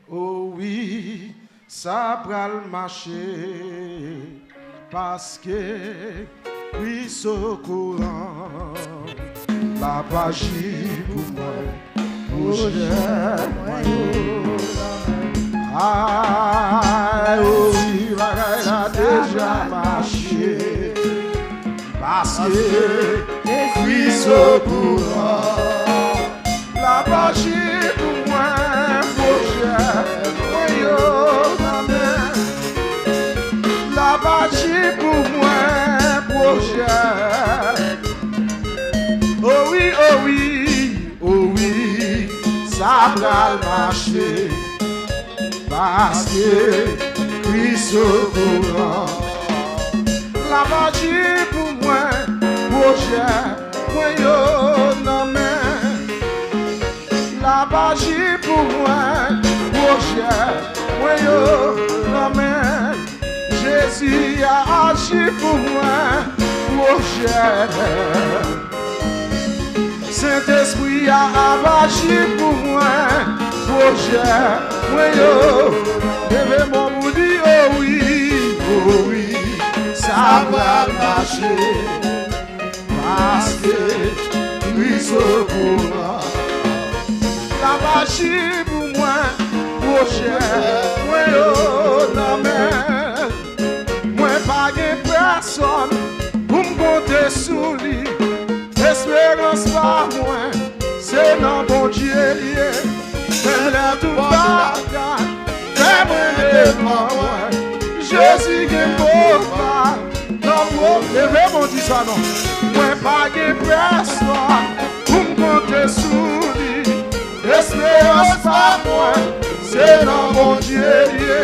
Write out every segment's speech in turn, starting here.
Oh oui, ça pral marcher parce que Christ au courant. La page pour moi, pour moi. Ah, oh oui, bagaille a déjà marché parce que Christ au courant. La page pour moi, la page pour moi, projet. Oh oui, ça va marcher parce que Christ au courant. La magie pour moi, projet, moi yo non mais. La magie pour moi, projet, moi yo non mais. Jésus a agi pour moi, projet. Saint-Esprit a agi pour moi, projet, moi yo, levez mon boudi, oh oui, ça va marcher, parce que Christ au courant. La magie pour moi, projet, moi yo, non mais, moi pas de personne, pour me compter sous lui. Espérance pas moins, c'est dans mon Dieu lié. Même la tout bagaille, fais-moi devant moi. Jésus qui est beau, non, pour lever mon Dieu, ça non. Moi, pas de personne, pour me compter sous lui. Espérance pas moins, c'est dans mon Dieu lié.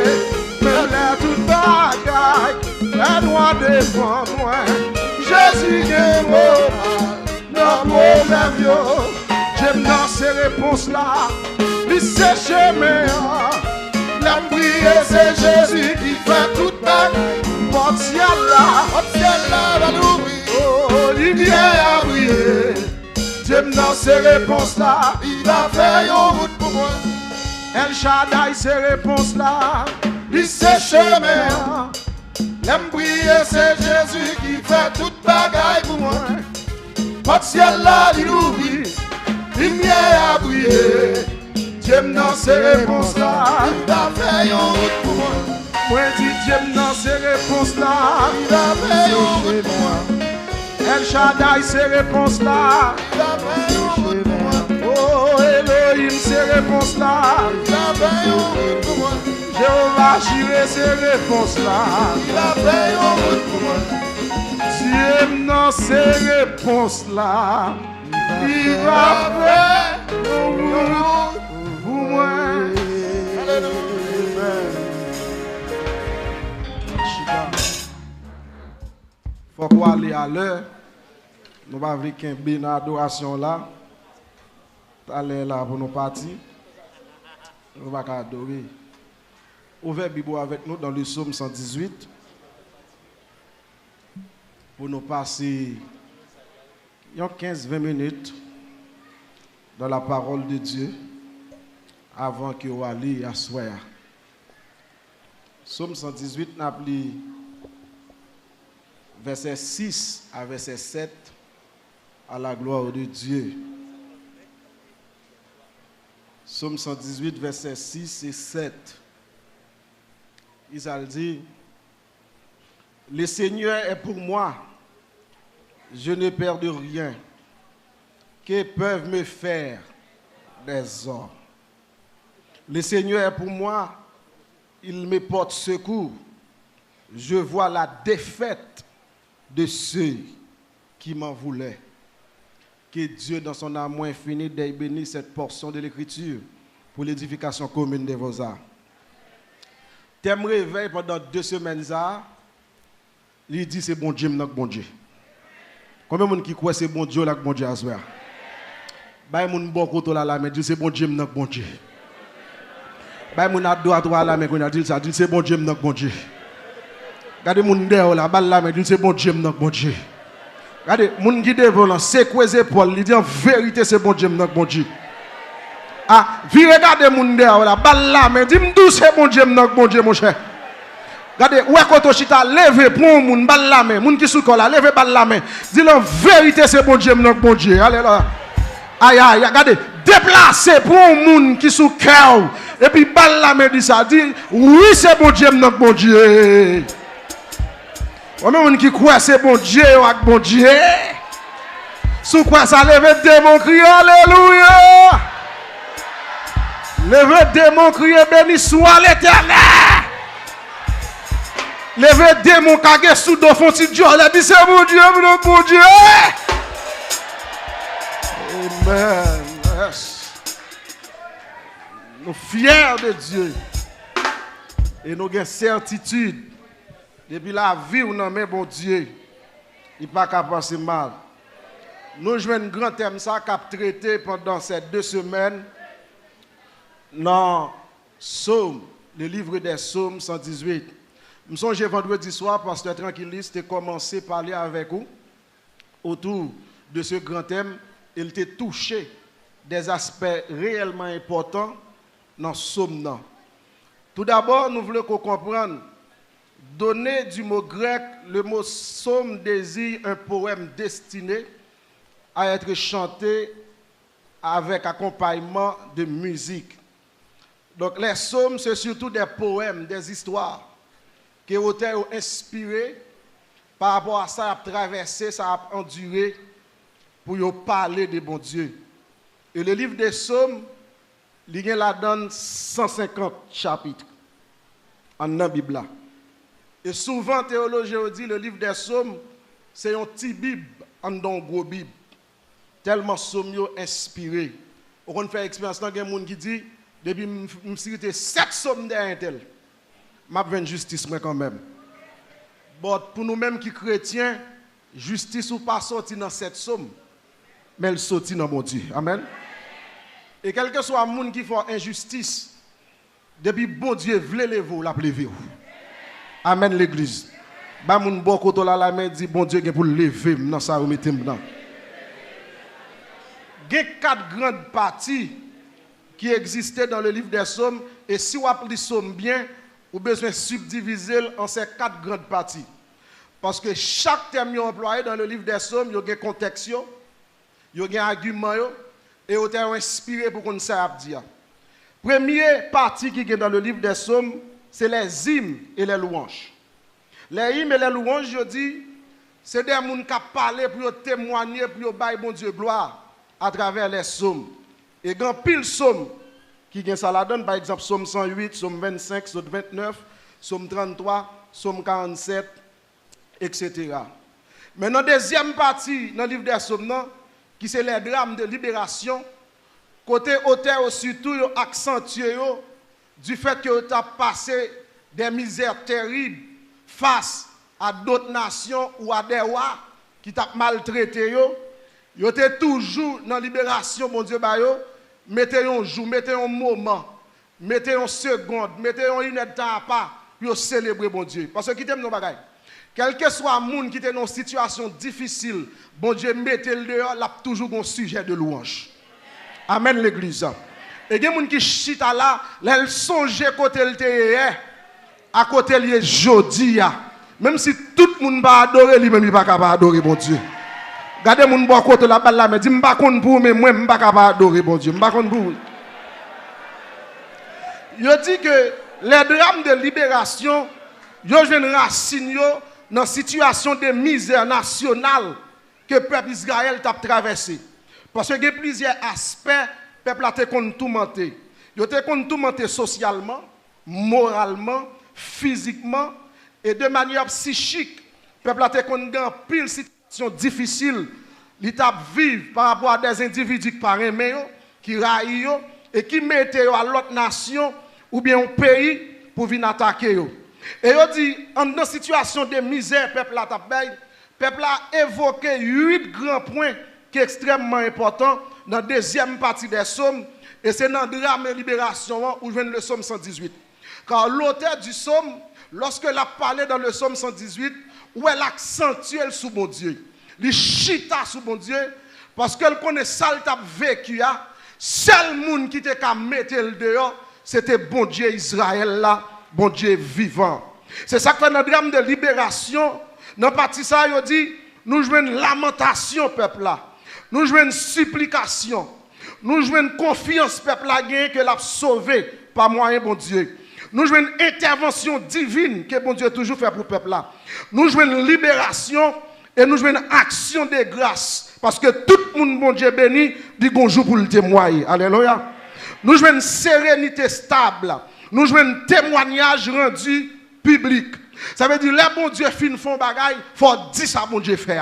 Même la tout bagaille, fais-moi devant moi. Jésus qui est beau. Non, problème yo, j'aime dans ces réponses là, lui c'est chemin. La prière c'est Jésus qui fait toute ma porte ciel là va l'ouvrir. Oh, il vient à prier. J'aime dans ces réponses là, il va faire une route pour moi. El Shaddai ces réponses là, lui c'est chemin. La prière c'est Jésus qui fait toute bagaille pour moi. Votre ciel là, il ouvre, lumière à briller. J'aime dans ces réponses là, il va faire une route pour moi. Moi dis j'aime dans ces réponses là, il va faire une route pour moi. El Shaddai ces réponses là, il va faire une route pour moi. Oh Elohim ces réponses là, il va faire une route pour moi. Jéhovah Jireh ces réponses là, il va faire une route pour moi. Dieu dans ces réponses là, il va faire pour moi. Faut qu'on aille à l'heure. Nous va avec un bien adoration là. Aller là pour nous partir. Nous va adorer. Ouvrez Bible avec nous dans le psaume 118. Pour nous passer 15-20 minutes dans la parole de Dieu avant que vous alliez à soir. Psaume 118 n'a appelé verset 6 à verset 7 à la gloire de Dieu. Psaume 118 verset 6 et 7. Isaïe dit: le Seigneur est pour moi, je ne perds de rien. Que peuvent me faire des hommes? Le Seigneur est pour moi, il me porte secours. Je vois la défaite de ceux qui m'en voulaient. Que Dieu, dans son amour infini, ait béni cette portion de l'Écriture pour l'édification commune de vos âmes. Thème réveil pendant 2 semaines, il dit c'est bon Dieu, bon Dieu. Combien de gens qui croient c'est bon Dieu, là, bon Dieu à soir? Bah, mon bon côté là, mais dit c'est bon Dieu, bon Dieu. Bah, mon ado à toi là, mais qu'on a dit ça, dit c'est bon Dieu, bon Dieu. Regardez mon dehors là, balle là, mais dit c'est bon Dieu, bon Dieu. Regardez, mon qui devant là, c'est quoi les épaules, il dit en vérité c'est bon Dieu, bon Dieu. Ah, vi regardez moun de là, balle là, mais dis-moi d'où c'est bon Dieu, bon Dieu, mon cher. Regardez, où est que chita levé pour un moun, balle la main, moun qui sous là, levé balle la main. Dis la vérité, c'est bon Dieu, bon Dieu. Alléluia. Aïe, aïe, regardez, déplacé pour un moun qui sous cœur. Et puis balle la main dit ça, dit oui, c'est bon Dieu, bon Dieu. On moun qui croit c'est bon Dieu, bon Dieu. Sous quoi ça lève démon crier alléluia. Lève démon crier béni soit l'Éternel. Lève démon kage sous do font ti Dieu, la dit c'est mon Dieu, mon Dieu. Amen. Yes. Nous fiers de Dieu. Et nous avons certitude depuis la vie où nous avons bon Dieu. Il n'est pas qu'à penser mal. Nous jouons un grand thème ça qu'a traité pendant ces 2 semaines dans Psaume, le livre des Psaumes 118. Je me souviens vendredi soir, pasteur Tranquilliste a commencé à parler avec vous autour de ce grand thème. Il était touché des aspects réellement importants dans ce psaume. Tout d'abord, nous voulons qu'on comprenne. Donné du mot grec, le mot psaume désigne un poème destiné à être chanté avec accompagnement de musique. Donc les psaumes, c'est surtout des poèmes, des histoires que l'auteur a inspiré par rapport à ça, a traversé, ça a enduré pour parler de bon Dieu. Et le livre des psaumes, il la donne 150 chapitres en la Bible. Et souvent, théologiens dit le livre des psaumes, c'est un petit Bible en une gros Bible. Tellement psaumes inspiré. On fait expérience dans des gens qui dit depuis me cité 7 psaumes derrière tel. M'a besoin justice moi quand même. Bon pour nous-mêmes qui chrétiens, justice ou pas sorti dans 7 psaumes, mais elle sorti dans mon Dieu. Amen. Et quel que soit le monde qui fait injustice, depuis bon Dieu veut lever, la lever. Amen l'église. Ba moun bon koto la main dit bon Dieu pour lever dans ça ou mettre dedans. Il y a 4 grandes parties qui existaient dans le livre des psaumes et si vous appelez psaume bien, vous avez besoin de subdiviser en ces 4 grandes parties. Parce que chaque terme employé dans le livre des psaumes, il y a un contexte, il y a un argument et vous êtes inspiré pour qu'on sache dire. Première partie qui est dans le livre des psaumes, c'est les hymnes et les louanges. Les hymnes et les louanges, je dis, c'est des gens qui parlent pour témoigner, pour bailler bon Dieu gloire à travers les psaumes. Et il y a pile psaumes qui ont ça la donne, par exemple, psaume 108, psaume 25, psaume 29, psaume 33, psaume 47, etc. Maintenant, deuxième partie dans le livre des psaumes, qui c'est les drames de libération, côté auteur surtout accentué du fait que tu as passé des misères terribles face à d'autres nations ou à des rois qui t'ont maltraité. Vous êtes toujours dans la libération, mon Dieu, mettez un jour, mettez un moment, mettez une seconde, mettez une heure de temps à part pour célébrer mon Dieu. Parce que qui t'aime nos bagailles. Quel que soit le monde qui est dans une situation difficile, bon Dieu, mettez-le dehors, il a toujours un sujet de louange. Amen l'église. Et il y a des gens qui chita là, ils songent côté le à côté le jodi. Même si tout le monde va adorer, lui-même il va pas adorer bon Dieu. Regardez mon bon côté là bas là, mais dis m'pa konn pour mais moi m'pa capable adorer bon Dieu, m'pa konn pour. Yo dit que les drames de libération, yo jwen racine yo dans situation de misère nationale que le peuple Israël t'a traversé. Parce que il y a plusieurs aspects peuple a te konn tourmenté. Yo te konn tourmenté socialement, moralement, physiquement et de manière psychique. Peuple a te konn dans pile situation difficile, l'étape vive par rapport à des individus qui parlent qui raillent et qui mettent à l'autre nation ou bien au pays pour venir attaquer. Et on dit, en une situation de misère, peuple a évoqué 8 grands points qui sont extrêmement importants dans la deuxième partie des psaumes, et c'est dans le drame et libération où je viens le psaume 118. Car l'auteur du psaume, lorsque a parlé dans le psaume 118, où elle accentue sous mon Dieu, il chita sous mon Dieu, parce qu'elle connaît ça, elle a vécu, seul monde qui était qu'à mettre le dehors, c'était bon Dieu Israël là, bon Dieu vivant. C'est ça que fait dans le drame de libération, dans la partie ça, il dit, nous jouons une lamentation, peuple là. Nous jouons une supplication. Nous jouons une confiance, peuple là, que l'a sauvé par moyen, bon Dieu. Nous jouons une intervention divine que bon Dieu toujours fait pour le peuple là. Nous jouons une libération et nous jouons une action de grâce. Parce que tout le monde, bon Dieu béni, dit bonjour pour le témoigner. Alléluia. Nous jouons une sérénité stable. Nous jouons un témoignage rendu public. Ça veut dire, les bon Dieu fin font bagaille, il faut dire ça, bon Dieu fait.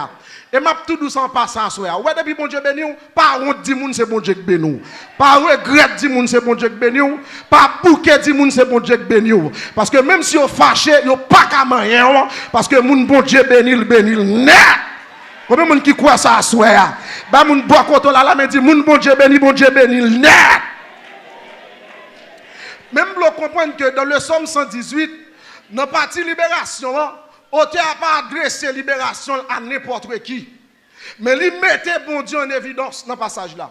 Et m'a tout doucement passer à soi. Ouais, depuis bon Dieu béni, pas honte dit moun c'est bon Dieu béni. Pas regret dit moun c'est bon Dieu béni. Pas bouquet dit moun c'est bon Dieu béni. Parce que même si vous fâché, vous pas qu'à rien. Parce que moun bon Dieu béni, le béni, net. Combien de gens qui croient ça à soi? Bah moun bois contre la mais dit moun bon Dieu béni, net. Même vous comprenez que dans le Somme 118, dans la partie libération, auteur n'a pas adressé libération à n'importe qui. Mais il mettait bon Dieu en évidence dans ce passage-là.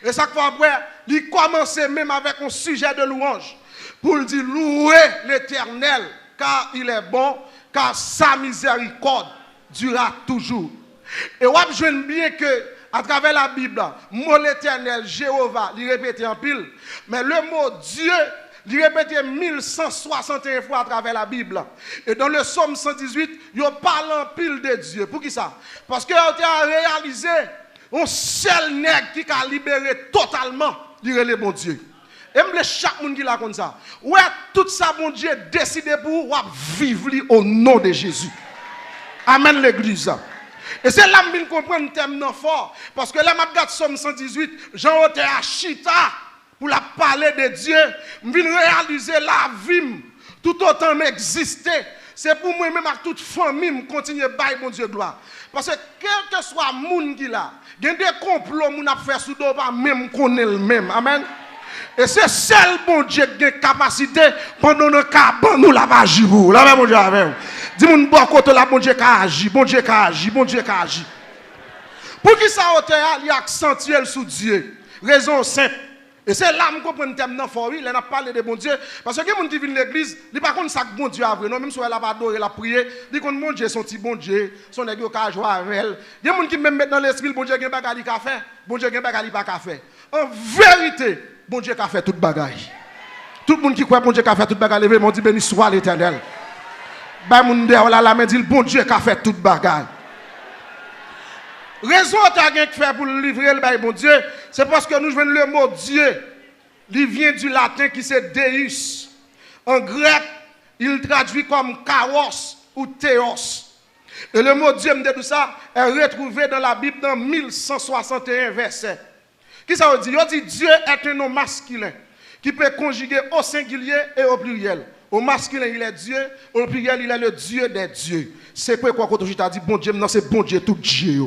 Et ça fois après, il commençait même avec un sujet de louange. Pour dire louer l'Éternel, car il est bon, car sa miséricorde durera toujours. Et on voit bien que, à travers la Bible, le mot l'Éternel, Jéhovah, il répétait en pile. Mais le mot Dieu, il répétait 1161 fois à travers la Bible. Et dans le Somme 118, il parle en pile de Dieu. Pour qui ça? Parce qu'il a réalisé un seul nègre qui a libéré totalement le bon Dieu. Et même chaque monde qui l'a comme ça. Ouais, tout ça, bon Dieu, décidé pour vivre au nom de Jésus. Amen l'église. Et c'est là que je comprends le thème fort. Parce que là, je regarde Somme 118, Jean-Oté à Chita. Pour la parler de Dieu, je viens réaliser la vie, tout autant m'exister. C'est pour moi-même, à toute famille, continuer à bailler mon Dieu gloire. Parce que quel que soit le monde qui là, il y a des complots qui ont fait sous dos, même qu'on est le même. Amen. Et c'est seul bon Dieu qui a capacité pendant le cas, nous la magie pour. La même Dieu avec vous. Dis-moi, bon côté là, bon Dieu qui agit, bon Dieu qui agit, bon Dieu qui agit. Pour qui ça il a accentué sous Dieu? Raison simple. Et c'est là que je comprends le thème fort, il a parlé de bon Dieu. Parce que les gens qui viennent à l'église, ils ne savent pas ça que bon Dieu a vrai. Non, même si elle a pas adoré, la prière, ils disent que bon Dieu, son petit bon Dieu, son nègre qui a joué avec elle. Il y a des gens qui même mettent dans l'esprit, bon Dieu, il n'y a pas de café, bon Dieu, il n'y a pas de café. En vérité, bon Dieu a fait toute bagaille. Tout le monde qui croit bon Dieu a fait toute bagaille, levez, mon dit béni soit l'Éternel. Ben, mon Dieu, la main dit, bon Dieu a fait toute bagaille. Raison que fait pour livrer le bon Dieu, c'est parce que nous jouons le mot Dieu. Il vient du latin qui c'est Deus. En grec, il traduit comme Karos ou Théos. Et le mot Dieu, tout ça, est retrouvé dans la Bible dans 1161 versets. Qui ça veut dire? Il dit Dieu est un nom masculin qui peut conjuguer au singulier et au pluriel. Au masculin, il est Dieu. Au pluriel, il est le Dieu des dieux. C'est quoi quand tu as dit bon Dieu, non, c'est bon Dieu tout Dieu.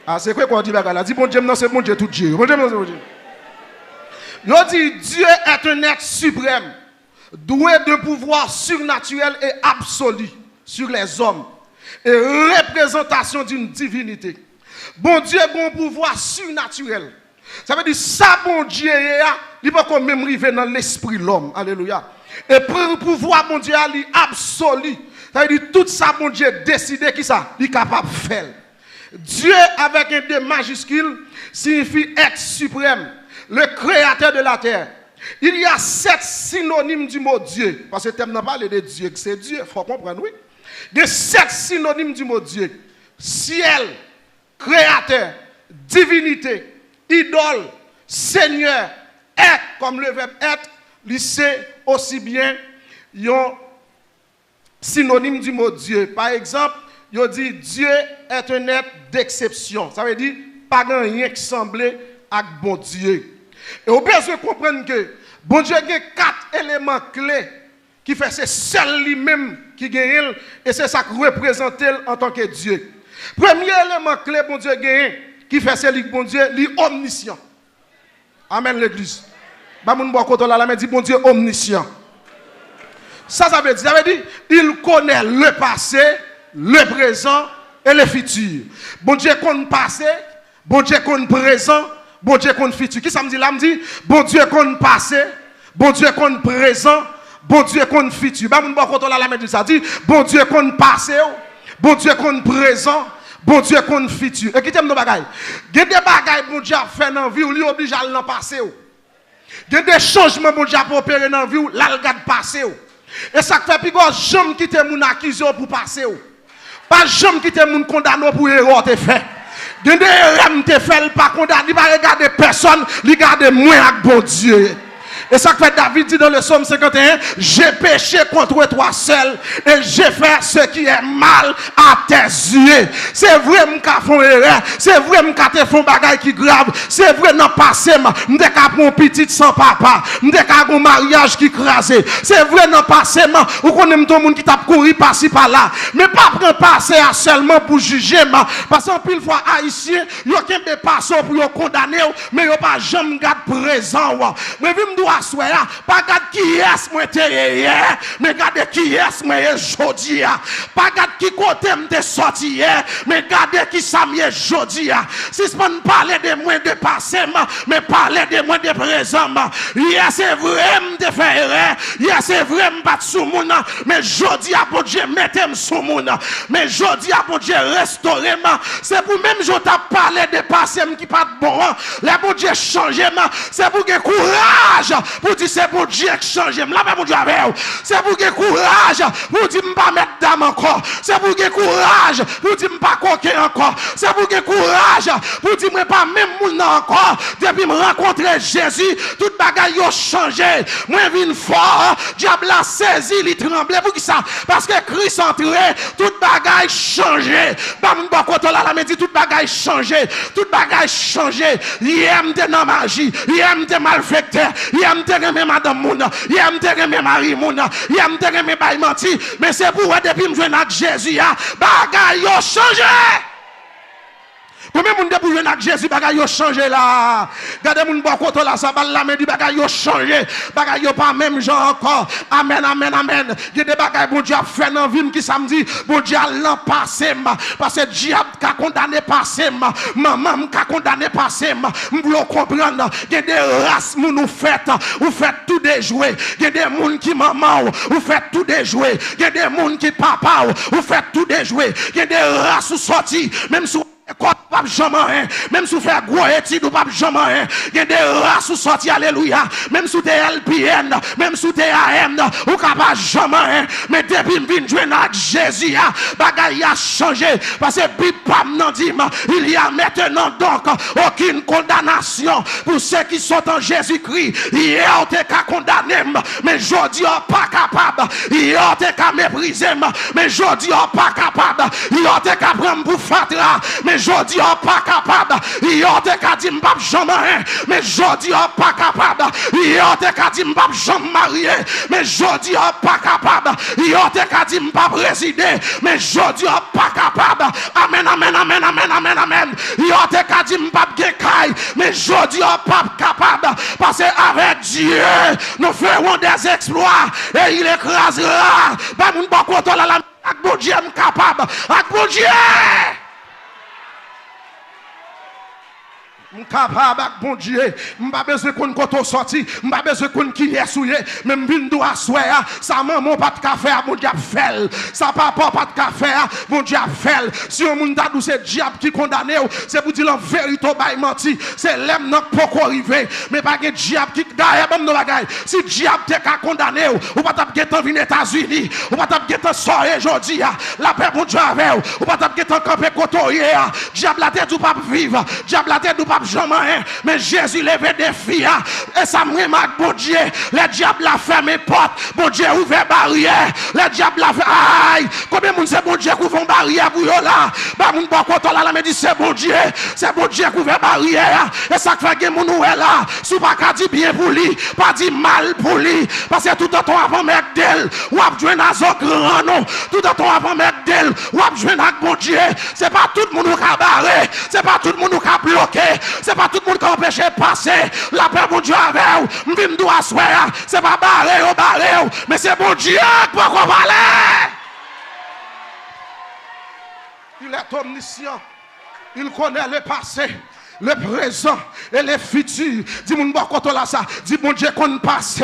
Ah, c'est quoi qu'on dit là? Dit bon Dieu, non, c'est bon Dieu tout Dieu. Bon Dieu, non, c'est bon Dieu. Il dit Dieu est un être suprême, doué de pouvoir surnaturel et absolu sur les hommes, et représentation d'une divinité. Bon Dieu a un pouvoir surnaturel. Ça veut dire ça, bon Dieu, il ne peut pas même arriver dans l'esprit de l'homme. Alléluia. Et pour le pouvoir, bon Dieu, il est absolu. Ça veut dire tout ça, bon Dieu, décidé qui ça, il est capable de faire. Dieu avec un D majuscule signifie être suprême, le créateur de la terre. Il y a 7 synonymes du mot Dieu. Parce que thème n'a pas parlé de Dieu, c'est Dieu, il faut comprendre, oui. Il y a 7 synonymes du mot Dieu. Ciel, créateur, divinité, idole, seigneur, être, comme le verbe être, c'est aussi bien un synonyme du mot Dieu. Par exemple, il dit Dieu est un être d'exception. Ça veut dire pas rien qui semblait avec bon Dieu. Et on peut se comprendre que bon Dieu a 4 éléments clés qui fait c'est seul lui-même qui gagne et c'est ça qui représente en tant que Dieu. Premier élément clé bon Dieu gagne qui fait c'est lui bon Dieu, lui omniscient. Amen l'église. Ba moun bo koto la mais dit bon Dieu omniscient. Ça veut dire il connaît le passé, le présent et le futur. Bon Dieu connaît le passé, bon Dieu connaît le présent, bon Dieu qu'on futur. Qui ça me dit là? Me dit, bon Dieu qu'on passé, bon Dieu qu'on présent, bon Dieu qu'on futur. Bah, mon bon côté là, la main dit ça dit, bon Dieu qu'on passé, bon Dieu qu'on présent, bon Dieu qu'on futur. Et qui t'aime nos bagailles? Il y a des bagailles, bon Dieu a fait dans la vie, ou lui oblige à l'en passer. Il y a des changements, bon Dieu a opéré dans la vie, ou là, le gars passer. Et ça fait plus gros, jamais quitter mon accusé pour passer. Pas jamais quitter mon condamné pour erreur te fait. Il y a des erreurs te fait, pas condamné, pas regarder personne, regarder moi avec bon Dieu. Et ça fait David dit dans le psaume 51, j'ai péché contre toi seul et j'ai fait ce qui est mal à tes yeux. C'est vrai, m'ka font erreur. C'est vrai, m'ka te font bagay qui grave. C'est vrai, dans le passé, m'de ka mon petit sans papa. M'de ka un mariage qui crasé. C'est vrai, dans le passé, ou connaît tout le monde qui t'a couru par-ci par-là. Mais pas prendre passé à seulement pour juger, parce qu'en pile fois, haïtien, yo kembe passé pour yo condamner, mais yo pas jamais garde présent. Mais vi m'doit assoya, pas garde qui est moi te hier, mais garde qui est moi jodi a. Pas garde qui côté m'te sorti hier, mais garde qui ça m'est jodi a. Si c'est pas parler de moi de passé, mais parler de moi de présent. Hier c'est vrai m'te fait erreur, hier c'est vrai m'bat sous moun, mais jodi a bon Dieu mettez-moi sous moun. Mais jodi a bon Dieu restaurer moi. C'est pour même je t'a parlé de passé qui pas bon. Les bon Dieu changer moi, c'est pour que courage pour dire c'est bon Dieu qui change. Là pas bon Dieu avec. C'est pour que courage pour dire pas mettre dame encore. C'est pour que courage pour dire pas coquin encore. C'est pour que courage pour dire moi pas même moun encore. Depuis me rencontrer Jésus, toute bagaille a changé. Moi vinn fort, diable a saisi, il tremblait pour qui ça? Parce que Christ entré, toute bagaille changé. Pas moun bon côté là, la dit toute bagaille changé, toute bagaille changé. Il aime de dans magie, il aime de malfecteur, il aime de remettre madame moun, il aime de remettre Marie moun, il aime de remettre bail menti, mais c'est pour depuis me joindre avec Jésus, bagaille a changé. Combien de monde pour venir avec Jésus, bagay yo changé là. Regardez moun bon côté là, ça balle la main du bagay yo changé. Bagay yo pas même genre encore. Amen, amen, amen. Il y a des bagay bon Dieu a fait dans vie qui samedi, bon Dieu l'an passé parce que diable a condamné passé maman a condamné passé m'vlo comprendre. Il y a des races moun ou faites tout déjouer. Il y a des moun qui maman ou faites tout déjouer. Il y a des moun qui papa ou faites tout déjouer. Il y a des races ou sorti même sous pas jamais, même si vous faites gros études ou pas jamais, il y a des races ou sorti, alléluia, même si vous êtes LPN, même si vous êtes AM, ou pas jamais, mais depuis que je viens avec Jésus, bagaille a changé, parce que Bible nan dit, il y a maintenant donc aucune condamnation pour ceux qui sont en Jésus-Christ. Hier on était condamné, mais aujourd'hui on pas capable, hier on était méprisé, mais aujourd'hui on pas capable, hier on était prendre pour fatra, mais jodi on pas capable, yo te ka di m'pap jamais, mais jodi on pas capable, yo te ka di m'pap jamais marié, mais jodi on pas capable, yo te ka di m'pap résider, mais jodi on pas capable. Amen, amen, amen, amen, amen, amen. Yo te ka di m'pap gekay, mais jodi on pas capable, parce que avec Dieu nous ferons des exploits et il écrasera. Ba moun ba koto la ak bon Dieu capable, ak bon Dieu. Capable bon Dieu, m'pas besoin qu'on koto sorti, m'pas besoin qu'on qui est souillé, même vinn do assoya, ça maman pas de café, bon Dieu fait, ça papa pas de café, bon Dieu fait. Si on moun ta dou c'est diable qui condamne, c'est pour dire la vérité bail menti, c'est l'aime n'a pas arrivé, mais pas que diable qui gagne bon bagay. Si diable te ka condamné ou pas t'a getan vinn États-Unis, ou pas t'a getan soirée jodi la paix bon Dieu avec ou pas t'a getan camper kotoyer, diable la tête ou pas vivre, diable la tête ou pas jamais, mais Jésus levait des filles et ça me remarque bon Dieu, le diable a fermé porte, bon Dieu ouvert barrière, le diable a fait aïe, combien de monde c'est bon Dieu qui ouvre barrière pour eux là, bah mon bon côté là me dit c'est bon Dieu qui ouvre barrière et ça fait que mon est là, sous pas qu'à dire bien pour lui, pas dire mal pour lui, parce que tout le temps avant mec d'elle, ou a joué dans un grand nom, tout le temps avant mec d'elle, ou a joué dans bon Dieu, c'est pas tout le monde qui a barré, c'est pas tout le monde qui a bloqué. C'est pas tout le monde qui empêche de passer. La paix bon Dieu avec vous. M'vin doit asseoir. C'est pas barré, mais c'est bon Dieu qui peut parler. Il est omniscient. Il connaît le passé. le présent et le futur. Dis mon bon côté là ça. Dis bon Dieu qu'on passe,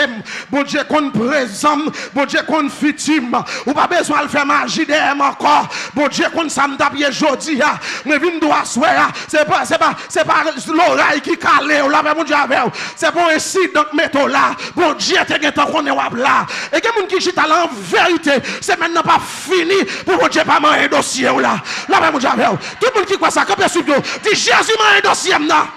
bon Dieu qu'on présent, bon Dieu qu'on futur. Ou pas besoin de faire magie derrière encore. Bon Dieu qu'on s'en tape aujourd'hui. Mais vim doit souhaiter. C'est pas l'oreille qui calé ou là mon Dieu avec. C'est bon incident métaux là. Bon Dieu te gen tant qu'on est là. Et que moun qui chita là en vérité, c'est maintenant pas fini pour bon Dieu pas un dossier là. Là mon Dieu avec. Tout le monde qui croit ça, quand sur vous, dit Jésus m'a un dossier là.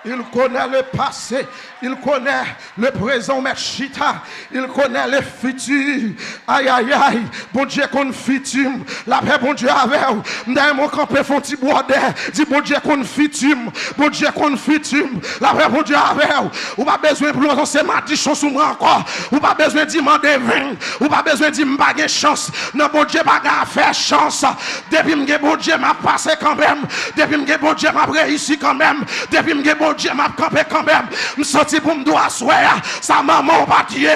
Il connaît le passé, il connaît le présent, mais chita, il connaît le futur. Aïe, aïe, aïe, bon Dieu qu'on futur, la paix, bon Dieu avec vous. Dans mon campé, font petit border, dit bon Dieu qu'on futur, bon Dieu qu'on futur, la paix, bon Dieu avec vous. Ou pas besoin de plus c'est ma chance sur moi encore, ou pas besoin de demander 20, ou pas besoin de me baguer chance. Non, bon Dieu, pas faire chance. Depuis que bon Dieu m'a passé quand même, depuis que bon Dieu m'a réussi quand même, depuis que bon Dieu m'a campé quand même, me senti pour me doit souhaiter, sa maman pas tuer,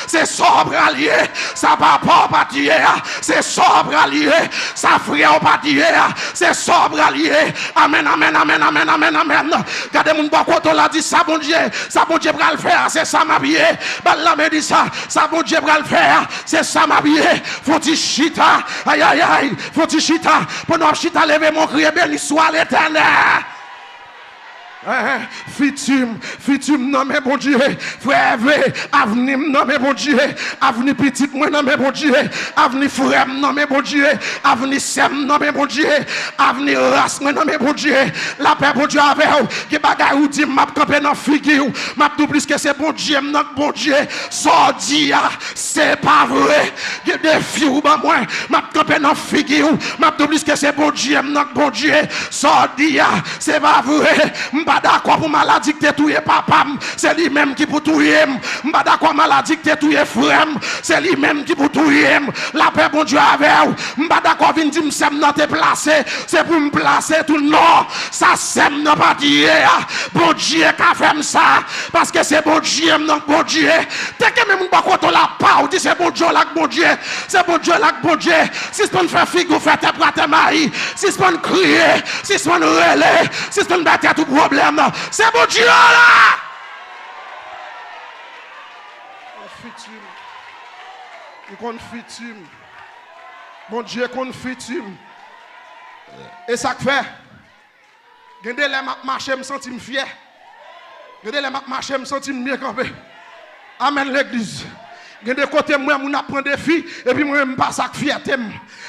c'est sobre allié, sa papa pas tuer, c'est sobre allié, sa frère pas tuer, c'est sobre allié. Amen, amen, amen, amen, amen, amen. Regardez mon bon côté là dit ça bon Dieu va le faire, c'est ça ma vie. La me dit ça bon Dieu va le faire, c'est ça ma vie. Faut-il chita, aïe aïe aïe, faut-il chita, pour nous chita lever mon cri, béni soit l'Éternel. Futur, non mais bon Dieu, frère, avenir, non mais bon Dieu, avenir petit, moi non mais bon Dieu, avenir frère, non mais bon Dieu, avenir sem, non mais bon Dieu, avenir race, moi non mais bon Dieu, la paix, bon Dieu avec vous, qui bagaille ou dit, m'a campé dans figure, m'a tout plus que c'est bon Dieu, non bon Dieu, sordi, c'est pas vrai, il y a des filles ou ben moi, m'a campé dans figure, m'a tout plus que c'est bon Dieu, non bon Dieu, sordi, c'est pas vrai. Pas d'accord pour maladie que tu es papa, c'est lui-même qui pour tuer. Pas d'accord maladie que tu es frère, c'est lui-même qui pour tuer. La paix bon Dieu avec vous. Pas d'accord vinn dire m'sem nan te placer, c'est pour me placer tout non. Ça sème nan pas dire. Bon Dieu qu'a fait ça parce que c'est bon Dieu non bon Dieu. Dès que même pas quand on la pas, on dit c'est bon Dieu là bon Dieu. C'est bon Dieu là bon Dieu. Si c'est pas faire figure faire tes plats mari, si c'est pas crier, si c'est pas relais, si c'est pas battre tout problème. C'est bon Dieu là. Qu'on futur. Bon Dieu qu'on futur. Et ça que fait. Gardez les marcher me sentir fier. Gardez les marcher me sentir mieux campé. Amen l'église. Gardez côté moi mon apprend des filles et puis moi me pas ça fierté.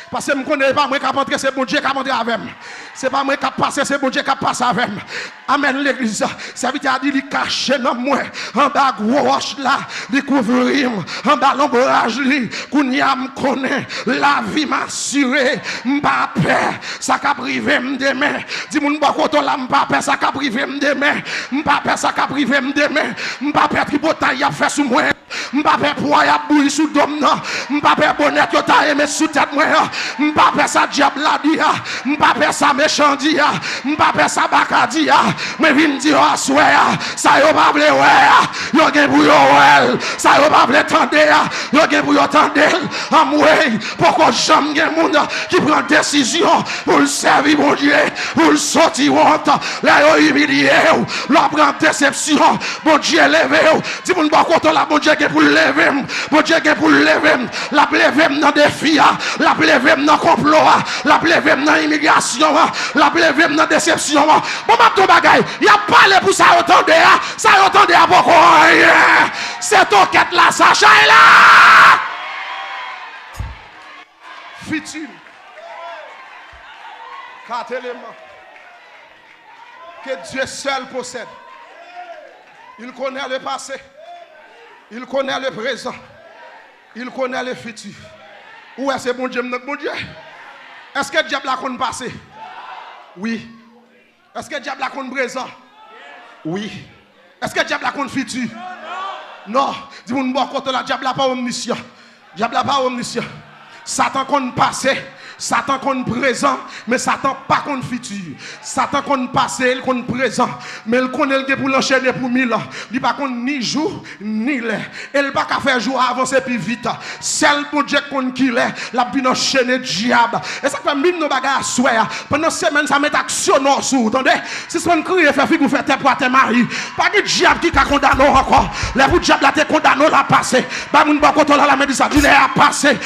Parce que je ne connais pas moi qui rentrer, c'est bon Dieu qui a rentré avec moi. C'est pas moi qui a passé, c'est bon Dieu qui a passé avec moi. Amen l'église. Ça veut dire qu'il caché dans moi. En bas roche là, il couvrir. En bas l'ombrage li, qu'on y a me connaît. La vie m'a assuré. M'pas peur. Ça qu'a privé demain. Dis mon pas côté là, m'pas peur ça qu'a privé demain. M'pas peur ça qu'a privé demain. M'pas peur tripotaille a fait sous moi. M'pas peur poids a bouilli sous dôme non. M'pas peur bonnet yo ta aimé sous tête moi. M'pas peur ça diable la dia. M'pas peur ça méchant dia. M'pas peur ça bakadi ya. Mais vinn dire assoya, ça yo pas vle ouais. Yo gen pour yo ouais. Ça yo pas vle tande ya. Yo gen pour yo tande. Amway, pourquoi jamais gen moun qui prend décision pour le servir mon Dieu, pour le sortir honte. Là yo humilié, là prend déception. Bon Dieu levé. Dis moun pas contre la bon Dieu gen pour lever. Bon Dieu gen pour lever. La lever dans défi, la lever dans complot, la lever dans immigration, la lever dans déception. Bon m'a tout bagay, y a parlé pour ça entendez, ça entendez à beaucoup. C'est ton quête là, ça chaille là. Futur. 4 éléments que Dieu seul possède. Il connaît le passé, il connaît le présent, il connaît le futur. Où est-ce que bon Dieu, bon Dieu? Est-ce que le diable a connu passé? Oui. Est-ce que le diable a connu présent? Oui. Est-ce que le diable a connu futur? Non. Dis-moi, bon côté là, le diable n'a pas omniscient. Le diable n'a pas omniscient. Satan connu passé. Satan qu'on présent, mais Satan pas qu'on futur. Satan qu'on passé, il qu'on présent, mais il connaît le pour l'enchaîner pour 1000 ans. Il pas qu'on ni jour ni l'air. Il pas qu'à faire jour avancer plus vite. Celle pour Dieu qu'on qui l'est, la bien enchaîner diable. Et ça fait mine nos bagages à soir. Pendant semaine ça met action non sous, entendez? Si on crie faire figure faire tes pour tes mari, pas de diable qui a condamné encore. Les pour diable là te condamné la passé. Ba moun ba koto la médecine dit les a passé,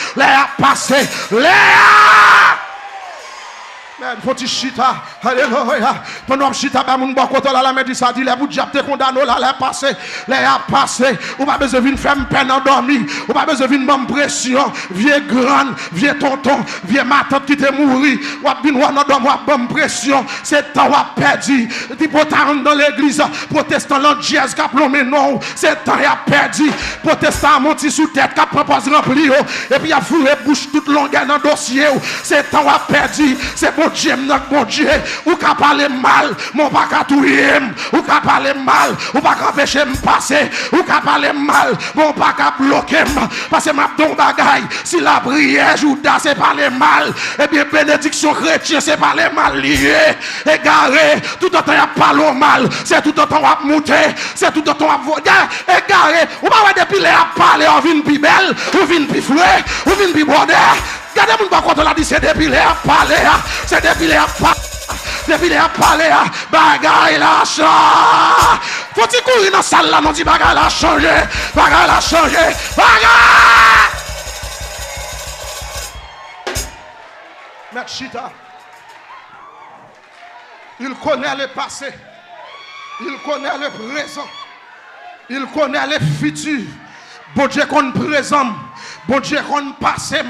mais faut chita, alléluia. Pendant chita, ba moun ba koto la médecine dit les pour diable te condamné la les a passé. Ou pas besoin de faire peine endormi, ou pas besoin de faire pression, vieux grande, vieux tonton, vieux ma tante qui te mouri, ou pas besoin de faire bonne pression, c'est temps à perdu. Dit pour dans l'église, protestant l'andiez qui a plombé non, c'est temps à perdu. Protestant monti sous tête qui a proposé rempli, et puis il a fourré bouche toute longueur dans le dossier, c'est temps à perdu. C'est bon Dieu, mon Dieu, ou qu'a parler mal, mon pas qu'à tout ou qu'a parler mal, ou pas qu'à empêcher me passer, ou qu'a parler mal, mon pas qu'à bloquer, parce que m'a don bagaille, si la prière Judas c'est parler mal, et bien bénédiction chrétien c'est parler mal lié, égaré, tout le temps y a parlé mal, c'est tout le temps à monter, c'est tout le temps à voler, égaré, ou pas depuis les à parler, on vient plus belle, on vient plus fouet, on vient plus border. Regardez mon quand on a dit c'est depuis les à parler, c'est depuis les à parler. Depuis les à parler, bagaille la change. Faut-il courir dans la salle là, non dit bagaille la changé, bagaille la changé, bagaille. Machita, il connaît le passé, il connaît le présent, il connaît le futur. Bon Dieu qu'on présent, bon Dieu qu'on passé.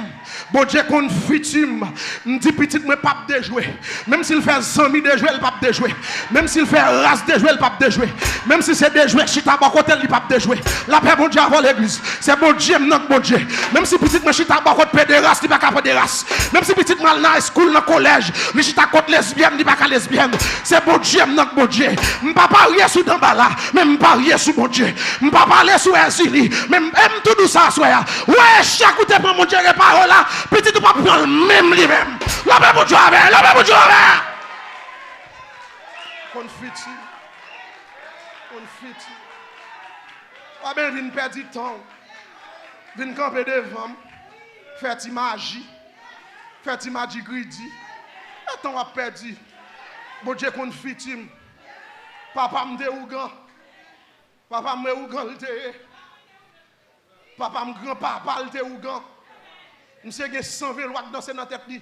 Bon Dieu qu'on futur, me dit petit mais pas de jouer. Même s'il fait 100 000 de jouer, il pas de jouer. Même s'il fait race de jouer, il pas de jouer. Même si c'est de jouer, chita ba côté, il pas de jouer. La paix bon Dieu avant l'église. C'est bon Dieu non bon Dieu. Même si petit mais chita ba côté pédéraste, il pas capable de race. Même si petit mal dans school dans collège, il chita côté lesbienne, il pas lesbienne. C'est bon Dieu non bon Dieu. M'pas parier sous d'embala, même parier sous bon Dieu. M'pas parler sous Erzili, même tout ça soya. Ouais, chaque côté pour mon Dieu les paroles là. Petit ou pas prendre même lui-même. La paix pour Dieu avec, la paix pour Dieu avec. Confiti. Pas bien vinn perdre du temps. Vinn camper devant. Faire ti magie. Faire ti magie greedy. Et temps a perdu. Bon Dieu confiti. Papa m'de ougan. Papa m'de ougan lte. Papa m'grand-papa lte ougan. Monsieur a 120 lois dans notre tête.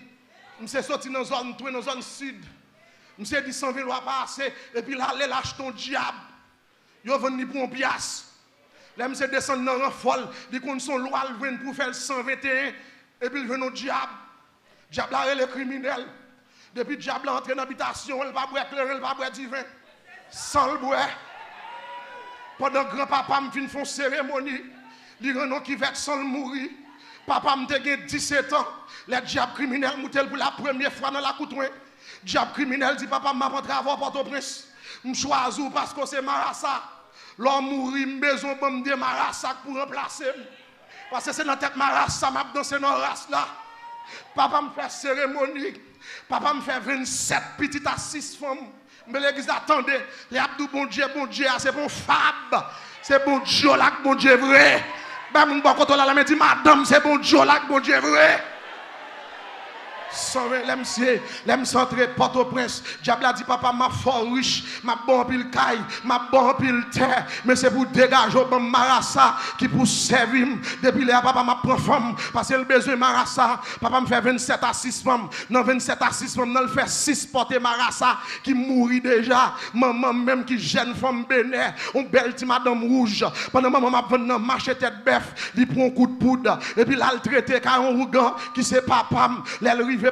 Monsieur sorti dans zone dans zone sud. Monsieur dit 120 lois passer et puis là aller lâche ton diable. Yo venu pour un pièce. Là monsieur descend dans un folle, dit qu'on son loi vient pour faire 121 et puis il vient au diable. Diable est le criminel. Depuis diable entre dans l'habitation, il va boire éclairé, il va boire du vin. Sans le boire. Pendant que grand-papa me fin font cérémonie, il renon qui va sans le mourir. Papa m'a gagné 17 ans. Les diables criminels m'ont pour la première fois dans la coutouin. Diable criminel dit papa m'a rentré avant Port-au-Prince. Je choisis parce que c'est Marassa. L'homme mourit, j'ai besoin de Marassa pour remplacer. Parce que c'est dans tête Marassa, m'a dansé dans la race là. Papa me fait cérémonie. Papa me fait 27 petites à 6 femmes. Mais l'église attendait. Les abdou bon Dieu, c'est bon fab. C'est bon Dieu là, bon Dieu vrai. Ben mon bon côté là la dit madame c'est bon Dieu là bon Dieu vrai. L'aime centré Port-au-Prince. Diable a dit papa m'a fort riche, m'a bon pile caille, m'a bon pile terre, mais c'est pour dégager au Marassa qui pour servir depuis là papa m'a prend femme parce que le besoin Marassa, papa me fait 27 à 6 femmes, dans 27 à 6 femmes, il fait 6 porter Marassa qui mourit déjà, maman même qui jeune femme bénère, on belle petite madame rouge. Pendant maman m'a venu dans marché tête bœuf, il prend un coup de poudre et puis là il traité car un rougan qui c'est papa,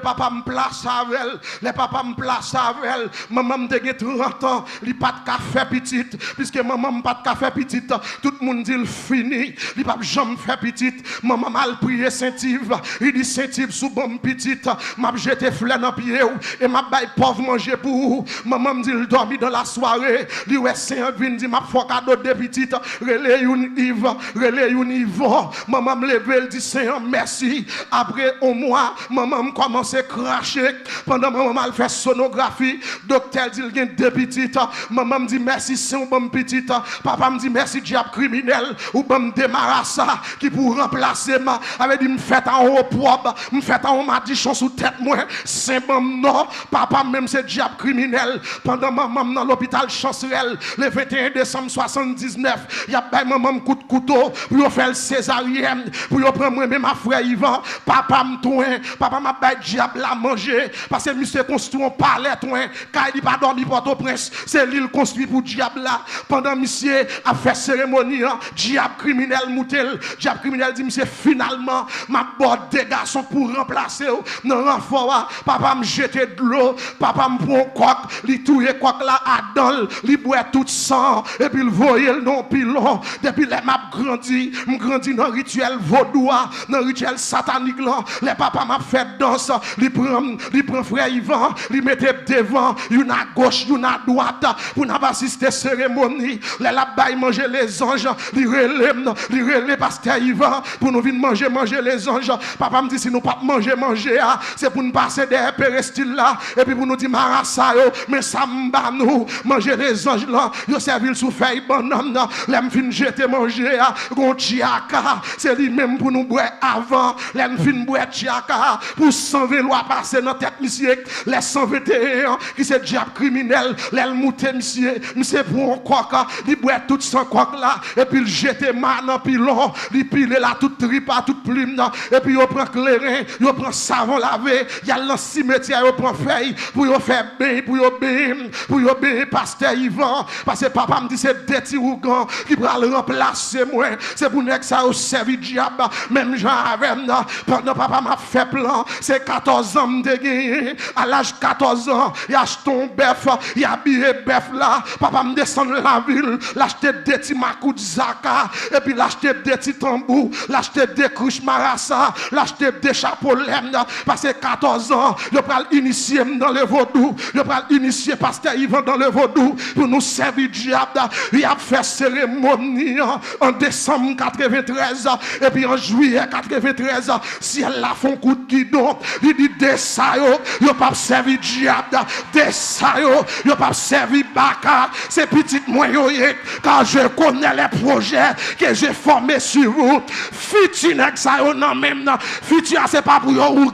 papa me place avec elle, les papas me place avec elle, maman me dégué 30 ans, il pas de café petite, puisque maman me pas de café petite, tout le monde dit il fini, il pas jamais fait petite, maman m'a prié Saint-Yves, il dit Saint-Yves sous bon petite, m'a jeté fleur dans pied et m'a bail pauvre manger pour maman me dit il dormi dans la soirée, il ouais Saint vient dit m'a fait cadeau de petite, relais une Yves, maman me lever, elle dit Saint merci, après au mois, maman me commence commencé à cracher. Pendant maman mal fait sonographie, docteur dit qu'il y a deux petites. Maman me dit merci, c'est un bon petit. Papa me dit merci, diable criminel. Ou bon démarrage ça qui pour remplacer ma. Avait dit me fait en haut propre, me fait en haut madichon sous tête moi. C'est bon non. Papa même c'est diable criminel. Pendant maman dans l'hôpital Chancerelle, le 21 décembre 79, il y a pas maman coup de couteau pour faire le césarienne, pour prendre moi même ma frère Yvan. Papa me tourne, papa m'a bail diable à manger parce que monsieur construit un palais tourne, car il pas dormi Port-au-Prince, c'est l'île construit pour diable là. Pendant monsieur a fait cérémonie, diable criminel moutel, diable criminel dit monsieur finalement m'a bord des garçons pour remplacer dans renfort. Papa me jeter de l'eau, papa me prend coq, li touye coq là à dol, li boit tout sang et puis le voyer non pilon. Depuis les m'a grandi, m'grandi dans rituel vaudois, dans rituel satanique là. Les papas m'a fait danse, li prend frère Yvan, li mettait devant, une à gauche, une à droite pour n'a pas assister cérémonie. Les la baille manger les anges, li relève pasteur Yvan pour nous venir manger les anges. Papa me dit si nous pas manger c'est pour nous passer des pérestiles là et puis pour nous dire marassa yo, mais ça m'ba nous manger les anges là, yo servir sous feuille banane là, l'aime fin jeter manger gon tiaka, c'est lui même pour nous boire avant, l'aime fin boire tiaka pour 120 lois passer dans tête monsieur, les 121 qui c'est diable criminel, l'aime monter monsieur pour un coq, il boire tout son coq là et puis il jeter man en pilon, il pile là toute tripa toute plume là et puis il prend clairin, il prend savon lavé, il y a dans cimetière il prend feuille pour il faire bain pour il bain pasteur Yvan parce que papa me dit c'est des petits ougans qui va le remplacer moi, c'est pour que ça au servi diable même Jean avec pendant papa m'a fait plan, c'est 14 ans de gagner à l'âge 14 ans, il achète un bœuf, il habillé bœuf là, papa me descend de la ville, l'acheter des petits makou de zaka et puis l'acheter des petits tambours, l'acheter des couches marassa, l'acheter des chapeaux laine parce que 14 ans, je pral initier dans le vaudou, je pral initier pasteur Yvan dans le vaudou pour nous servir diable, il a fait cérémonie en décembre 93 et puis en juillet 93 si elle a fait un coup de guidon, il dit des ça yo pas servir diable, des ça yo pas servir baka, c'est petit moyen car je connais les projets que j'ai formés sur vous. Futur ça non même futur c'est pas pour yo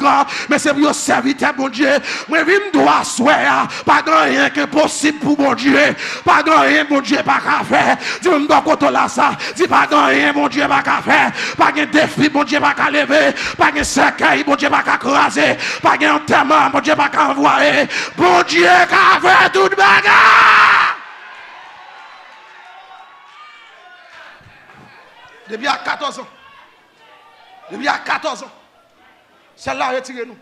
mais c'est pour yo serviteur bon Dieu. Moi vim doit soir pas grand rien que possible pour bon Dieu, pas grand rien bon Dieu pas qu'à faire. Dis me doit côté là ça, dis pas grand rien bon Dieu pas qu'à faire, pas de défi bon Dieu pas qu'à lever, pas de cercueil bon Dieu pas qu'à craser, pas de enterrement bon Dieu pas qu'à envoyer, bon Dieu qu'à faire toute bagarre. Depuis à 14 ans. Depuis à 14 ans. Celle-là, retirez-nous.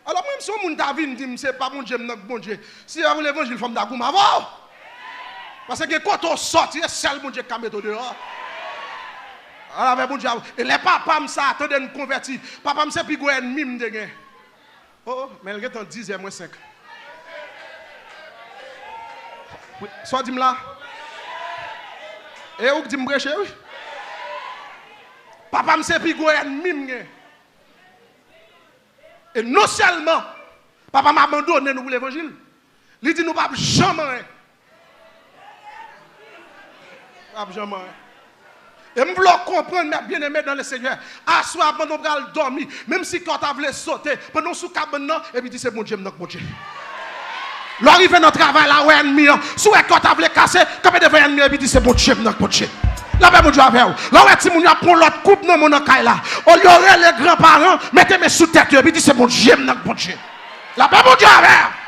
Alors, même si on m'a dit, c'est pas bon Dieu, bon Dieu. Si vous l'évangile, il faut me dire, parce que quand on sort, c'est seul bon Dieu qui met dehors. Alors, bon Dieu, et les papas, ça, attendez nous convertir. Papa, c'est plus grand ennemi, de gain. Oh, mais il est en 10 moins 5. Soit dis-moi là. Et où dis-moi brecher, oui? Papa me c'est plus grand ennemi. Et non seulement, papa m'a abandonné nous pour l'évangile. Il dit nous pas jamais. Pas jamais. Et je veux comprendre, mes bien-aimés dans le Seigneur. À soir, pendant qu'on va dormir, même si quand tu voulais sauter, pendant sous cabane, et puis dit c'est mon Dieu, mon Dieu. L'arrivée dans le travail là, ouais, ennemi, soit quand tu voulais casser, quand tu devais ennemi, et puis dit c'est mon Dieu, mon Dieu. La paix, mon Dieu, avec vous. Là, ouais, si mon Dieu prend l'autre coupe dans mon caille là, on y aurait les grands-parents, mettez-moi sous tête, et puis dit c'est mon Dieu, mon Dieu. La paix, mon Dieu, avec vous.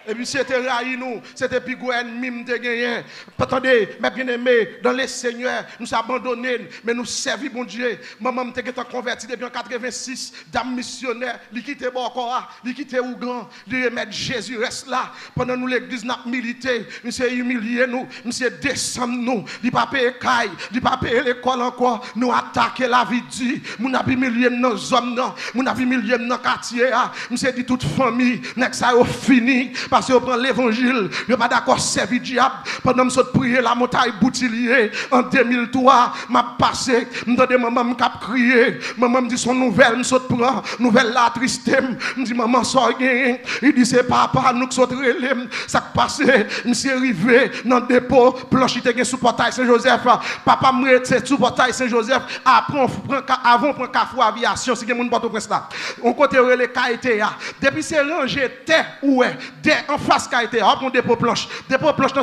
Et puis c'était raï nous, c'était plus gros ennemi de gagner. Attendez, mes bien-aimés, dans les seigneurs, nous sommes abandonnés, mais nous servons bon Dieu. Maman m'était converti depuis en 86, dame missionnaire, li quitté Bokora, li quitté Ougan, li remettre Jésus reste là. Pendant nous l'église n'a milité, monsieur humilié nous, monsieur descend nous, li pas payer caille, li pas payer l'école encore, nous attaquer la vie Dieu, nous avons humilié nos hommes, nous avons humilié nos quartiers, monsieur dit toute famille, n'est ça fini. parce que prend l'évangile, je pas d'accord servir diable pendant que je prier la montagne Boutillier en 2003, m'a passé, m'entendais maman me cap crier, maman me dit son nouvelle, me saute prend nouvelle la triste, me dit maman sort gain, il dit c'est papa nous qui saute relève, ça passé, monsieur arrivé dans le dépôt, planche était sous portail Saint-Joseph, papa me c'est sous portail Saint-Joseph, avant prend Carrefour Aviation, si quelqu'un porte au prince là. On côté les KTA, depuis c'est rangé terre ouais, derrière en face KTA, on dépôt planche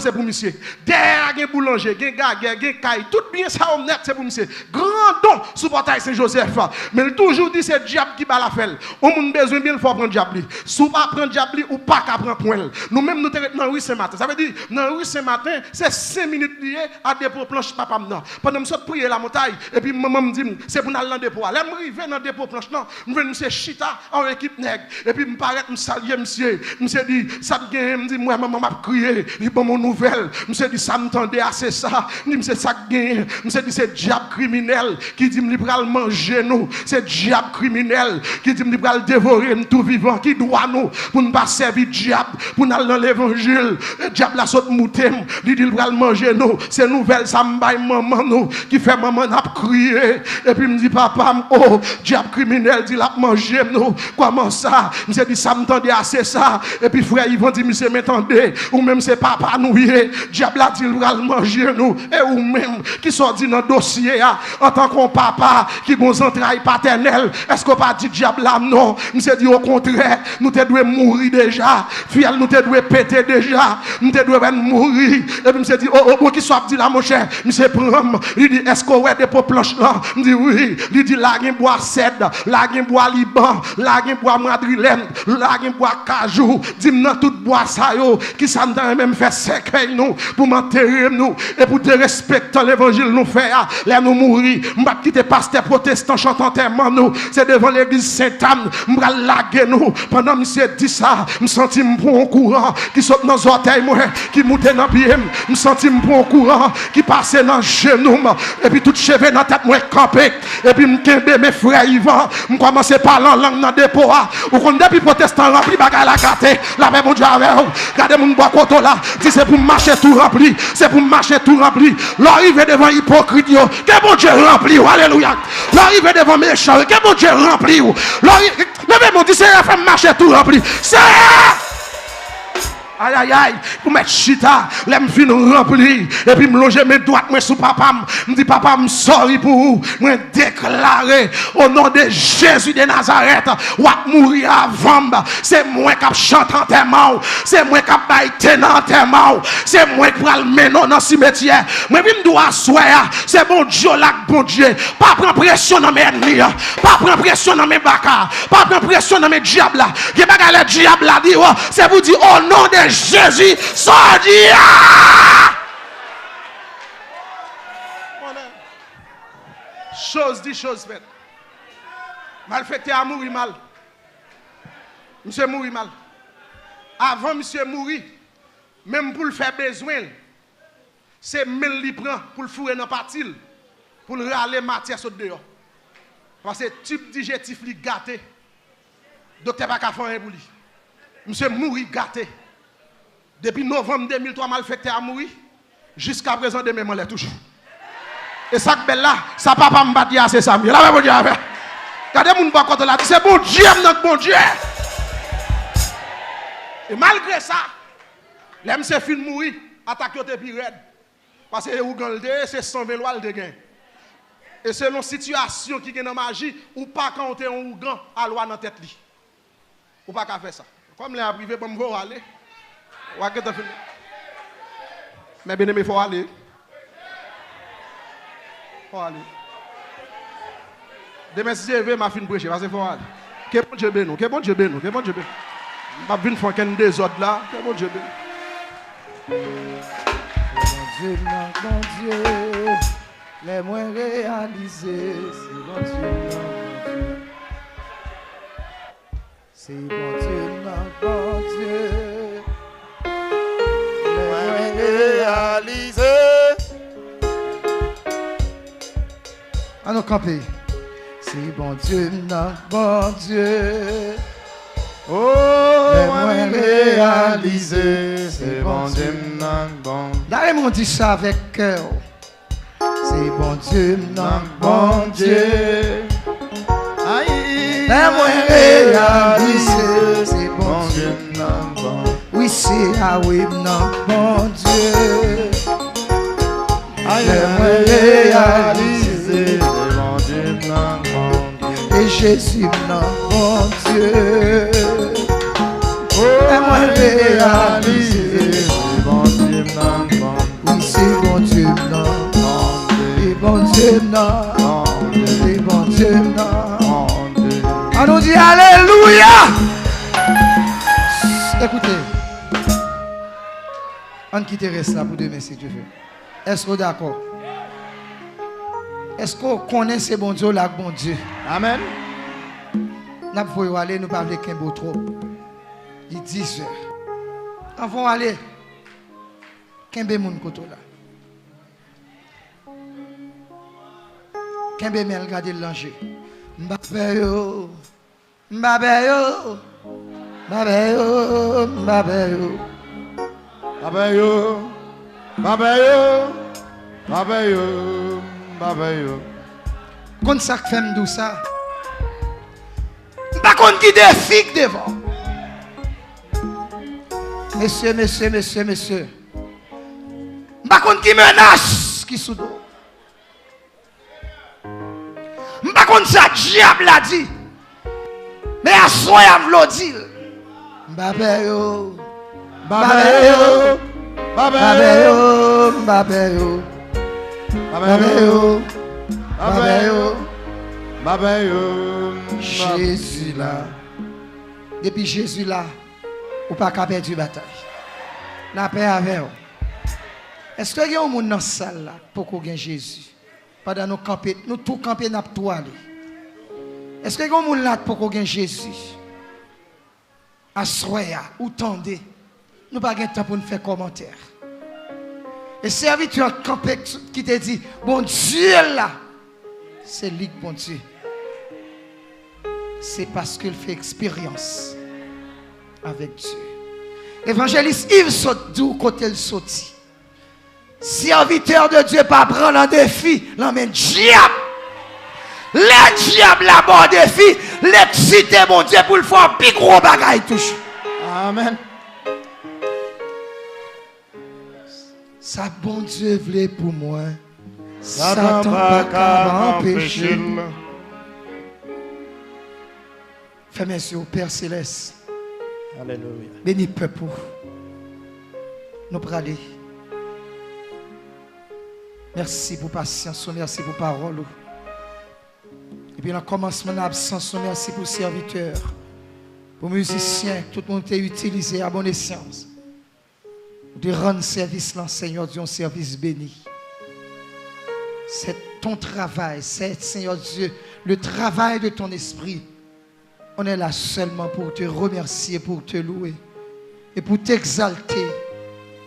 c'est pour monsieur. Derrière un boulanger, un gaguerre, un caille, tout bien ça honnête c'est pour monsieur. Grand don sous portail Saint-Joseph. Mais il toujours dit c'est diable qui bat la felle. On a besoin bien faut prendre diable. Si pas prendre diable ou pas qu'à prendre point. Nous même nous dans rue ce matin. Ça veut dire dans rue ce matin, c'est 5 minutes lié à dépôt planche papa non. Pendant que prier la montagne et puis maman me dit c'est pour aller dans dépôt. Là me arriver dans dépôt planche non, me venir monsieur chita en équipe nègre et puis me paraît me saluer monsieur. Monsieur dit ça gagne me dit moi maman m'a crié, il bon mon nouvelle. Monsieur dit ça m'entendait assez ça. Me dit monsieur ça gagne. Monsieur dit c'est diable criminel qui dit me libéral manger nous. C'est diable criminel qui dit me libéral dévorer nous tout vivant qui doit nous pour ne pas servir diable pour aller dans l'évangile. Le diable la saute moutem, il dit libéral manger nous. C'est nouvelle ça me baille maman nous qui fait maman n'a crié et puis me dit papa oh diable criminel dit la manger nous. Comment ça? Monsieur dit ça m'entendait assez ça et puis frère Yvan dit monsieur m'entendez ou même c'est papa nous diable a dit libéral manger nous et ou même qui sont dit dans dossier en tant qu'on papa qui gon entrailles paternelles est-ce qu'on pas dit diable là non monsieur dit au contraire nous te doit mourir déjà fiel nous te doit péter déjà nous te doit mourir et puis monsieur dit oh qui soit dit là mon cher monsieur prend il dit est-ce qu'on ouais des planches là me dit oui il dit là gen bois cèdre là gen bois liban là gen bois madrilène là gen bois cajou dit dans tout bois ça yo qui ça même fait cercueil nous pour m'enterrer nous et pour te respecter l'évangile nous faire là nous mourir m'pa quitter pasteur protestant chantant enterrement nous c'est devant l'église Sainte-Anne m'pa laguer nous pendant monsieur dit ça me senti me prend courant qui saute dans orteil moi qui monte dans pied me senti me prend courant qui passe dans genou et puis tout cheveux dans tête moi camper et puis me kembe mes frères Yvan me commencer parler en langue dans dépôt ou qu'on depuis protestant rempli bagaille la gâter la paix mon Dieu avec regardez mon bois coton là dit c'est pour marcher tout rempli c'est pour marcher tout rempli l'arriver devant hypocrite yo que bon Dieu rempli alléluia l'arriver devant méchant que bon Dieu rempli levez mon dit c'est faire marcher tout rempli c'est aïe aïe aïe pour mettre chita l'aime fin rempli et puis me loger mes doigts moi sous papa me dit papa me sorry pour vous moi déclarer au nom de Jésus de Nazareth ou mourir avant c'est moi qui chante enterrement c'est moi qui baille dans enterrement c'est moi qui va le mener dans le cimetière moi me dois asseoir c'est bon Dieu là bon Dieu pas prendre pression dans mes ennemis pas prendre pression dans mes bacas pas prendre pression dans mes diables là qui bagarre le diable là dit c'est vous dire au nom de Jésus, sorti. Chose dit, chose faite. Malfaiteur a mouru mal. Monsieur mouru mal. Avant monsieur mourir, même pour le faire besoin, c'est même li prend pour le fourrer dans partil, pour le râler matière sur dehors. Parce que type digestif li gâté. Docteur pas qu'à faire un pour lui. Monsieur mourir gâté. Depuis novembre 2003, malfaiteur a mouru. Jusqu'à présent, demain, je l'ai toujours. Et ça que belle là, ça papa me bat c'est ça. Là, mon Dieu, regardez mon bon côté là, c'est bon Dieu, notre bon Dieu. Et malgré ça, l'aime se film mourir, attaque au plus raide. Parce que Ougande, c'est 120 lois de gain. Et selon la situation qui est dans la magie, ou pas quand on est en Ougande, à loi dans la tête. Ou pas qu'à faire ça. Comme les privé, pour me aller. Mais bien aimé, il faut aller. Il faut aller. Demain, si je vais, ma fin prêcher, parce qu'il faut aller. Que bon Dieu bénisse, que bon Dieu bénisse, que bon Dieu bénisse. Je vais venir faire qu'un des autres là, que bon Dieu bénisse. Bon Dieu, les moins réalisés, c'est bon Dieu, c'est bon Dieu, bon Dieu. Réalisé. À nous camper. C'est bon Dieu, non, bon Dieu. Oh, Les moi moins réalisé, c'est bon Dieu, bon. Là, on dit ça avec cœur. C'est bon Dieu, non, Bon Dieu. Aïe. les moins réalisé, c'est bon Bon Dieu. Dieu, bon. Oui, c'est ah oui, non, bon Dieu. Aïe, Les moins réalisé, réalisé, c'est bon Dieu, bon. et Jésus, non, bon Dieu. Oh, moins réalisé, c'est bon Dieu, bon. Oui, c'est bon Dieu, non, et bon Dieu, non, et bon Dieu, non. On nous dit Alléluia. Écoutez, on quitte reste là pour demain si tu veux. Est-ce que vous d'accord? Est-ce qu'on connaît ce bon Dieu là, bon Dieu? Amen. Nous pouvons aller, nous parler qu'un beau trop. Il est 10 heures. On va aller. Qu'un beau monde côté là. Qu'un beau mel regarder l'ange. Mbappé yo. Mbappé yo. Mbappé yo. Mbappé yo. Babayo, babayo, babayo, babayo. Quand ça fait me ça. Pas qu'on qui des figues devant. Monsieur, monsieur, monsieur, monsieur. Pas qu'on qui menace qui sous dos. Pas qu'on ça diable a dit. Mais à soi a dit. Babayo. Babayo, babayo, Babayo. babayo, Babayo. Babayo. babayo. Jésus là. Depuis Jésus là, ou pas qu'à perdre la bataille. La paix avec vous. Est-ce qu'il y a un monde dans la salle là pour qu'on gagne Jésus? Pendant nous camper, nous tout camper n'a pas aller. Est-ce qu'il y a un monde là pour qu'on gagne Jésus? Assoya ou tendez. Nous n'avons pas de temps pour nous faire commentaire. Et serviteur campé qui te dit, bon Dieu là, c'est lui bon Dieu. C'est parce qu'il fait expérience avec Dieu. Évangéliste Yves saute d'où côté le sorti. Serviteur de Dieu pas prendre un défi, l'emmène diable. Les diables là-bas défi, l'exciter mon Dieu pour le faire plus gros bagaille touche. Amen. Ça bon Dieu voulait pour moi. Satan pas qu'à empêcher. Fais merci au Père Céleste. Alléluia. Bénis le peuple. Nous parler. Merci pour patience, merci pour parole. Et puis, dans le commencement d'absence, merci pour serviteurs, pour musiciens, tout le monde est utilisé à bonne escient. De rendre service là, Seigneur Dieu, un service béni. C'est ton travail, c'est, Seigneur Dieu, le travail de ton esprit. On est là seulement pour te remercier, pour te louer et pour t'exalter.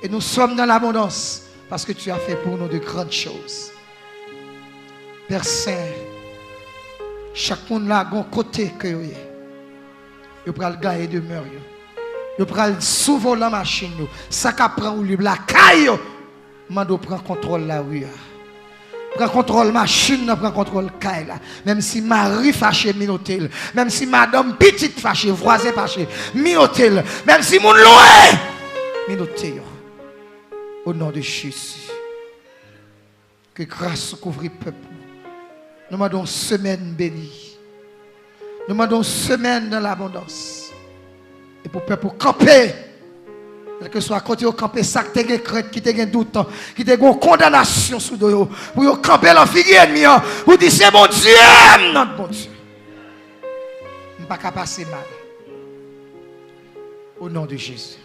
Et nous sommes dans l'abondance parce que tu as fait pour nous de grandes choses. Père Saint, chaque monde là a un côté que vous avez. Vous pouvez gagner demeure. Vous pouvez souvent la machine. Ça prend ou la caille. Mando prend contrôle la rue. Prend contrôle machine, prend contrôle caille là. Même si Marie fâché minotel, même si madame petite fâché, voisin fâché, minotel, même si mon loin minotel. Au nom de Jésus. Que grâce couvre le peuple. Nous demandons une semaine bénie. Nous demandons une semaine dans l'abondance. Et pour le peuple camper. Quel que soit côté au camper, ça qui te crainte, qui te gagne doute, qui te gagne condamnation sous dos. Pour camper la figure ennemie. Pour dire c'est mon Dieu, notre bon Dieu. Je ne peux pas passer mal. Au nom de Jésus.